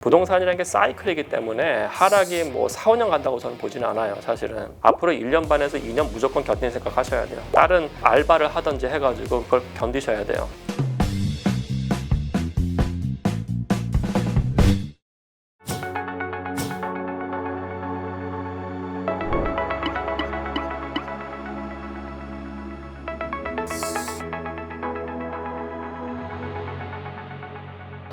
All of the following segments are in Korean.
부동산이라는 게 사이클이기 때문에 하락이 뭐 4, 5년 간다고 저는 보지는 않아요. 사실은 앞으로 1년 반에서 2년 무조건 견디는 생각하셔야 돼요. 다른 알바를 하든지 해가지고 그걸 견디셔야 돼요.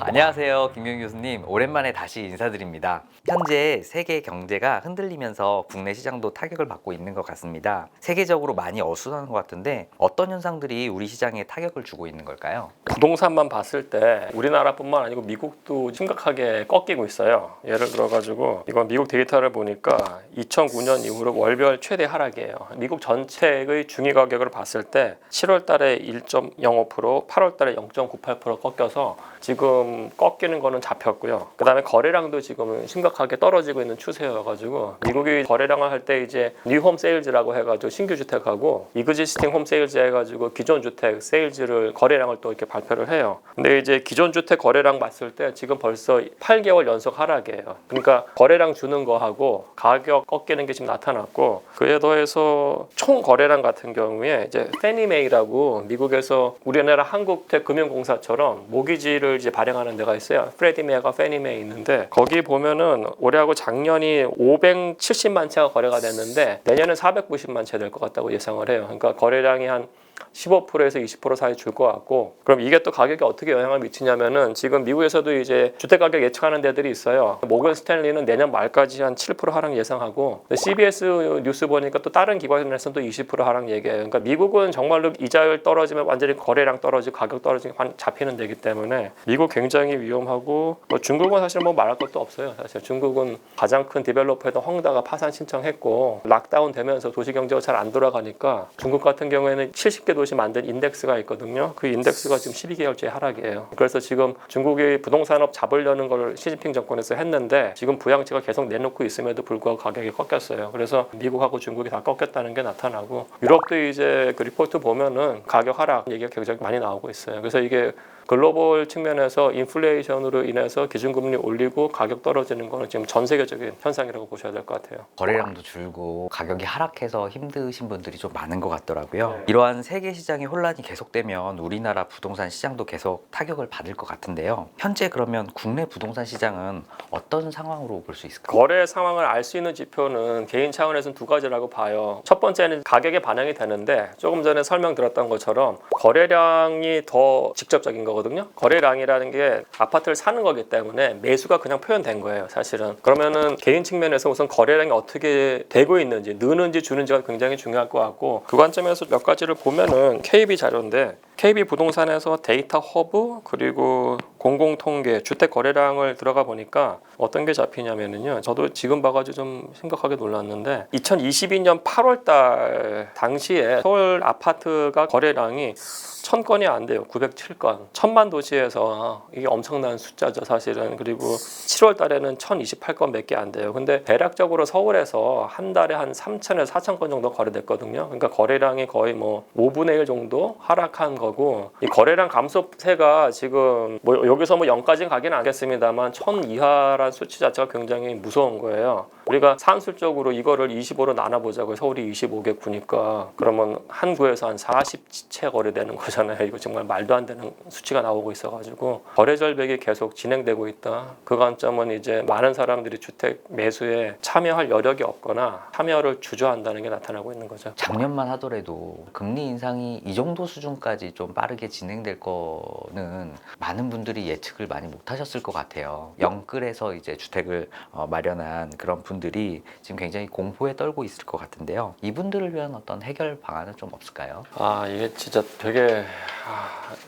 안녕하세요, 김경희 교수님. 오랜만에 다시 인사드립니다. 현재 세계 경제가 흔들리면서 국내 시장도 타격을 받고 있는 것 같습니다. 세계적으로 많이 어수선한 것 같은데 어떤 현상들이 우리 시장에 타격을 주고 있는 걸까요? 부동산만 봤을 때 우리나라뿐만 아니고 미국도 심각하게 꺾이고 있어요. 예를 들어가지고 이건 미국 데이터를 보니까 2009년 이후로 월별 최대 하락이에요. 미국 전체의 중위 가격을 봤을 때 7월 달에 1.05%, 8월 달에 0.98% 꺾여서 지금 꺾이는 거는 잡혔고요. 그 다음에 거래량도 지금 심각하게 떨어지고 있는 추세여가지고 미국이 거래량을 할 때 이제 뉴홈 세일즈라고 해가지고 신규 주택하고 이그지스팅 홈 세일즈 해가지고 기존 주택 세일즈를 거래량을 또 이렇게 발표를 해요. 근데 이제 기존 주택 거래량 봤을 때 지금 벌써 8개월 연속 하락이에요. 그러니까 거래량 주는 거하고 가격 꺾이는 게 지금 나타났고, 그에 더해서 총 거래량 같은 경우에 이제 페니메이라고 미국에서 우리나라 한국택금융공사처럼 모기지를 이제 발행하는 데가 있어요. 프레디메가 페니메이 있는데 거기 보면은 올해하고 작년이 570만 채가 거래가 됐는데 내년은 490만 채 될 것 같다고 예상을 해요. 그러니까 거래량이 한 15%에서 20% 사이 줄 것 같고, 그럼 이게 또 가격에 어떻게 영향을 미치냐면은 지금 미국에서도 이제 주택 가격 예측하는 데들이 있어요. 모건 스탠리는 내년 말까지 한 7% 하락 예상하고, CBS 뉴스 보니까 또 다른 기관에서는 또 20% 하락 얘기해요. 그러니까 미국은 정말로 이자율 떨어지면 완전히 거래량 떨어지고 가격 떨어지고 잡히는 데기 때문에 미국 굉장히 위험하고, 뭐 중국은 사실 뭐 말할 것도 없어요. 사실 중국은 가장 큰 디벨로퍼였던 헝다가 파산 신청했고 락다운 되면서 도시 경제가 잘 안 돌아가니까 중국 같은 경우에는 70개 도시 만든 인덱스가 있거든요. 그 인덱스가 지금 12개월째 하락이에요. 그래서 지금 중국이 부동산업 잡으려는 걸 시진핑 정권에서 했는데 지금 부양책을 계속 내놓고 있음에도 불구하고 가격이 꺾였어요. 그래서 미국하고 중국이 다 꺾였다는 게 나타나고, 유럽도 이제 그 리포트 보면은 가격 하락 얘기가 굉장히 많이 나오고 있어요. 그래서 이게 글로벌 측면에서 인플레이션으로 인해서 기준금리 올리고 가격 떨어지는 거는 지금 전 세계적인 현상이라고 보셔야 될 것 같아요. 거래량도 줄고 가격이 하락해서 힘드신 분들이 좀 많은 것 같더라고요. 네. 이러한 세계 시장의 혼란이 계속되면 우리나라 부동산 시장도 계속 타격을 받을 것 같은데요. 현재 그러면 국내 부동산 시장은 어떤 상황으로 볼 수 있을까요? 거래 상황을 알 수 있는 지표는 개인 차원에서는 두 가지라고 봐요. 첫 번째는 가격에 반영이 되는데, 조금 전에 설명드렸던 것처럼 거래량이 더 직접적인 거거든요. 거래량이라는 게 아파트를 사는 거기 때문에 매수가 그냥 표현된 거예요, 사실은. 그러면은 개인 측면에서 우선 거래량이 어떻게 되고 있는지, 느는지 주는지가 굉장히 중요할 것 같고, 그 관점에서 몇 가지를 보면은 KB 자료인데, KB 부동산에서 데이터 허브 그리고 공공통계 주택 거래량을 들어가 보니까 어떤 게 잡히냐면은요, 저도 지금 봐가지고 좀 심각하게 놀랐는데 2022년 8월 달 당시에 서울 아파트가 거래량이 1000건이 안 돼요. 907건. 1000만 도시에서 이게 엄청난 숫자죠, 사실은. 그리고 7월 달에는 1028건 몇 개 안 돼요. 근데 대략적으로 서울에서 한 달에 한 3000에서 4000건 정도 거래됐거든요. 그러니까 거래량이 거의 뭐 5분의 1 정도 하락한 거고, 이 거래량 감소세가 지금 뭐 여기서 뭐 0까지는 가기는 않겠습니다만 1000 이하란 수치 자체가 굉장히 무서운 거예요. 우리가 산술적으로 이거를 25로 나눠보자고요. 서울이 25개 구니까 그러면 한 구에서 한 40채 거래되는 거잖아요. 이거 정말 말도 안 되는 수치가 나오고 있어가지고 거래 절벽이 계속 진행되고 있다. 그 관점은 이제 많은 사람들이 주택 매수에 참여할 여력이 없거나 참여를 주저한다는 게 나타나고 있는 거죠. 작년만 하더라도 금리 인상이 이 정도 수준까지 좀 빠르게 진행될 거는 많은 분들이 예측을 많이 못 하셨을 것 같아요. 영끌에서 이제 주택을 마련한 그런 분들이 지금 굉장히 공포에 떨고 있을 것 같은데요. 이분들을 위한 어떤 해결 방안은 좀 없을까요? 이게 진짜 되게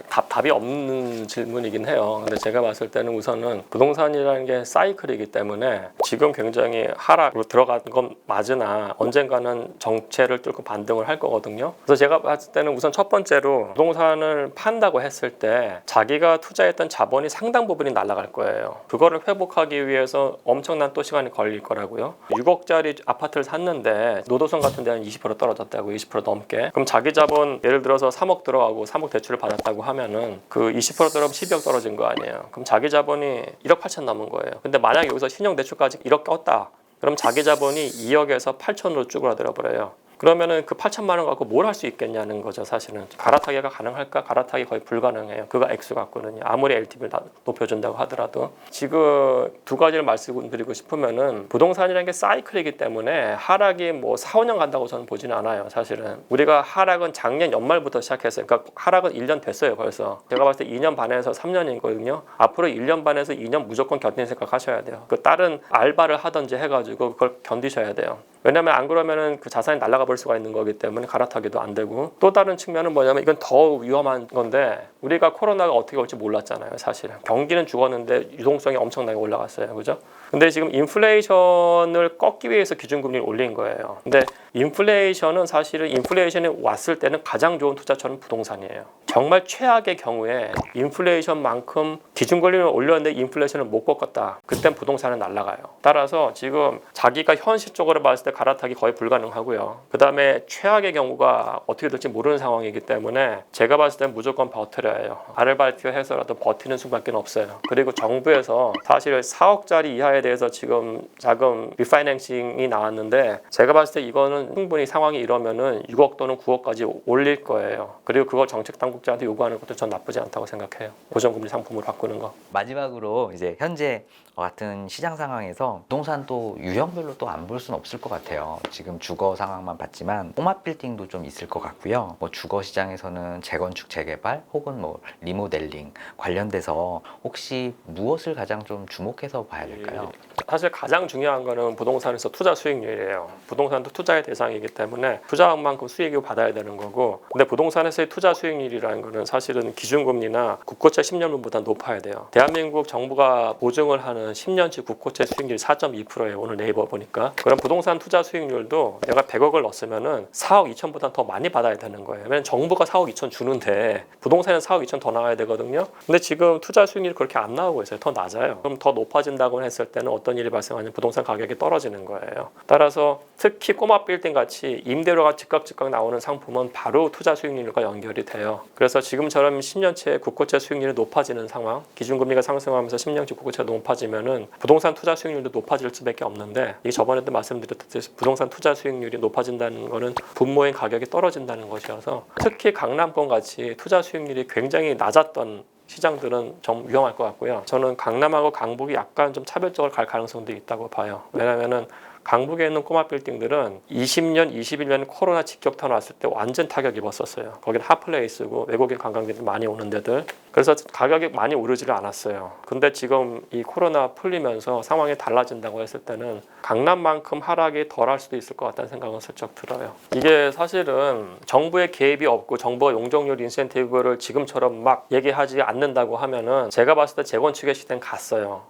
답이 없는 질문이긴 해요. 근데 제가 봤을 때는 우선은 부동산이라는 게 사이클이기 때문에 지금 굉장히 하락으로 들어간 건 맞으나 언젠가는 정체를 뚫고 반등을 할 거거든요. 그래서 제가 봤을 때는 우선 첫 번째로 부동산을 판다고 했을 때 자기가 투자했던 자본이 상당 부분이 날아갈 거예요. 그거를 회복하기 위해서 엄청난 또 시간이 걸릴 거라고요. 6억짜리 아파트를 샀는데 노도성 같은 데는 20% 떨어졌다고, 20% 넘게. 그럼 자기 자본 예를 들어서 3억 들어가고 3억 대출을 받았다고 하면은 그러면은 그 20% 떨어지면 12억 떨어진 거 아니에요. 그럼 자기 자본이 1억 8천 남은 거예요. 근데 만약 여기서 신용대출까지 1억 꼈다. 그럼 자기 자본이 2억에서 8천으로 쭈그라들어 버려요. 그러면은 그 8천만 원 갖고 뭘 할 수 있겠냐는 거죠. 사실은 갈아타기가 가능할까? 갈아타기 거의 불가능해요. 그가 액수 갖고는요. 아무리 LTV를 높여준다고 하더라도. 지금 두 가지를 말씀드리고 싶으면은 부동산이라는 게 사이클이기 때문에 하락이 뭐 4, 5년 간다고 저는 보지는 않아요. 사실은 우리가 하락은 작년 연말부터 시작했어요. 그러니까 하락은 1년 됐어요. 벌써 제가 봤을 때 2년 반에서 3년이거든요. 앞으로 1년 반에서 2년 무조건 견디는 생각하셔야 돼요. 그 다른 알바를 하든지 해가지고 그걸 견디셔야 돼요. 왜냐면 안 그러면은 그 자산이 날아가 볼 수가 있는 거기 때문에 갈아타기도 안 되고, 또 다른 측면은 뭐냐면 이건 더 위험한 건데, 우리가 코로나가 어떻게 올지 몰랐잖아요. 사실은 경기는 죽었는데 유동성이 엄청나게 올라갔어요. 그죠? 근데 지금 인플레이션을 꺾기 위해서 기준금리를 올린 거예요. 근데 인플레이션은 사실은 인플레이션이 왔을 때는 가장 좋은 투자처는 부동산이에요. 정말 최악의 경우에 인플레이션만큼 기준금리를 올렸는데 인플레이션을 못 꺾었다. 그땐 부동산은 날아가요. 따라서 지금 자기가 현실적으로 봤을 때 갈아타기 거의 불가능하고요. 그 다음에 최악의 경우가 어떻게 될지 모르는 상황이기 때문에 제가 봤을 때 무조건 버텨야 해요. 아르바이트 해서라도 버티는 수밖에 없어요. 그리고 정부에서 사실 4억짜리 이하에 대해서 지금 자금 리파이낸싱이 나왔는데, 제가 봤을 때 이거는 충분히 상황이 이러면은 6억 또는 9억까지 올릴 거예요. 그리고 그걸 정책 당국자한테 요구하는 것도 전 나쁘지 않다고 생각해요. 고정금리 상품으로 바꾸는 거. 마지막으로 이제 현재 같은 시장 상황에서 부동산도 유형별로 또 안 볼 수는 없을 것 같아요. 지금 주거 상황만 봤지만 꼬마 빌딩도 좀 있을 것 같고요. 뭐 주거 시장에서는 재건축, 재개발 혹은 뭐 리모델링 관련돼서 혹시 무엇을 가장 좀 주목해서 봐야 될까요? 사실 가장 중요한 거는 부동산에서 투자 수익률이에요. 부동산도 투자의 대상이기 때문에 투자한 만큼 수익을 받아야 되는 거고, 근데 부동산에서의 투자 수익률이라는 거는 사실은 기준금리나 국고채 10년물보다 높아야 돼요. 대한민국 정부가 보증을 하는 10년치 국고채 수익률이 4.2%예요. 오늘 네이버 보니까. 그럼 부동산 투자 수익률도 내가 100억을 넣었으면은 4억 2천보다 더 많이 받아야 되는 거예요. 왜냐면 정부가 4억 2천 주는데 부동산은 4억 2천 더 나와야 되거든요. 근데 지금 투자 수익률이 그렇게 안 나오고 있어요. 더 낮아요. 그럼 더 높아진다고 했을 때는 어떤 일이 발생하냐면 부동산 가격이 떨어지는 거예요. 따라서 특히 꼬마 빌딩 같이 임대료가 즉각 나오는 상품은 바로 투자 수익률과 연결이 돼요. 그래서 지금처럼 10년째 국고채 수익률이 높아지는 상황, 기준금리가 상승하면서 10년째 국고채가 높아지면은 부동산 투자 수익률도 높아질 수밖에 없는데, 이게 저번에도 말씀드렸듯이 부동산 투자 수익률이 높아진다는 거는 분모인 가격이 떨어진다는 것이어서, 특히 강남권 같이 투자 수익률이 굉장히 낮았던 시장들은 좀 위험할 것 같고요. 저는 강남하고 강북이 약간 좀 차별적으로 갈 가능성도 있다고 봐요. 왜냐하면은 강북에 있는 꼬마 빌딩들은 20년, 21년 코로나 직격탄 왔을 때 완전 타격 입었었어요. 거기는 핫플레이스고 외국인 관광객들 많이 오는 데들. 그래서 가격이 많이 오르지를 않았어요. 근데 지금 이 코로나 풀리면서 상황이 달라진다고 했을 때는 강남만큼 하락이 덜 할 수도 있을 것 같다는 생각은 슬쩍 들어요. 이게 사실은 정부의 개입이 없고 정부가 용적률 인센티브를 지금처럼 막 얘기하지 않는다고 하면은 제가 봤을 때 재건축의 시대는 갔어요.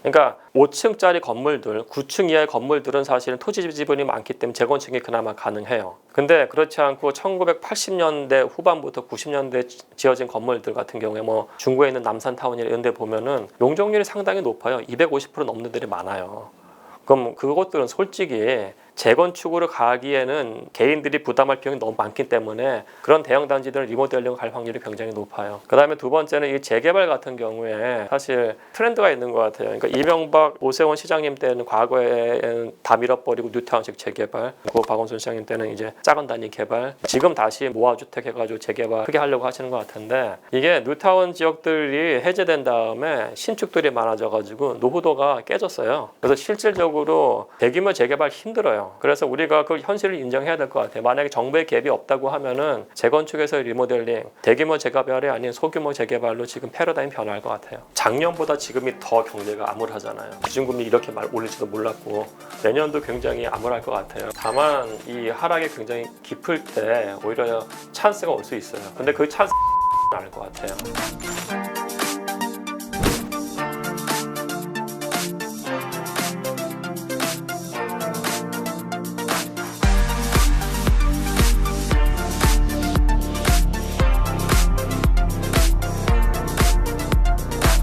그러니까 5층짜리 건물들, 9층 이하의 건물들은 사실은 토지 지분이 많기 때문에 재건축이 그나마 가능해요. 근데 그렇지 않고 1980년대 후반부터 90년대 지어진 건물들 같은 경우에 뭐 중구에 있는 남산타운이나 이런 데 보면은 용적률이 상당히 높아요. 250% 넘는 데들이 많아요. 그럼 그것들은 솔직히 재건축으로 가기에는 개인들이 부담할 비용이 너무 많기 때문에 그런 대형 단지들은 리모델링 갈 확률이 굉장히 높아요. 그 다음에 두 번째는 이 재개발 같은 경우에 사실 트렌드가 있는 것 같아요. 그러니까 이명박, 오세훈 시장님 때는 과거에는 다 밀어버리고 뉴타운식 재개발, 그 박원순 시장님 때는 이제 작은 단위 개발, 지금 다시 모아주택 해가지고 재개발 크게 하려고 하시는 것 같은데, 이게 뉴타운 지역들이 해제된 다음에 신축들이 많아져가지고 노후도가 깨졌어요. 그래서 실질적으로 대규모 재개발 힘들어요. 그래서 우리가 그 현실을 인정해야 될 것 같아요. 만약에 정부의 갭이 없다고 하면은 재건축에서 리모델링, 대규모 재개발이 아닌 소규모 재개발로 지금 패러다임 변화할 것 같아요. 작년보다 지금이 더 경제가 암울하잖아요. 기준금리 이렇게 올릴지도 몰랐고 내년도 굉장히 암울할 것 같아요. 다만 이 하락이 굉장히 깊을 때 오히려 찬스가 올 수 있어요. 근데 그 찬스 알 것 같아요.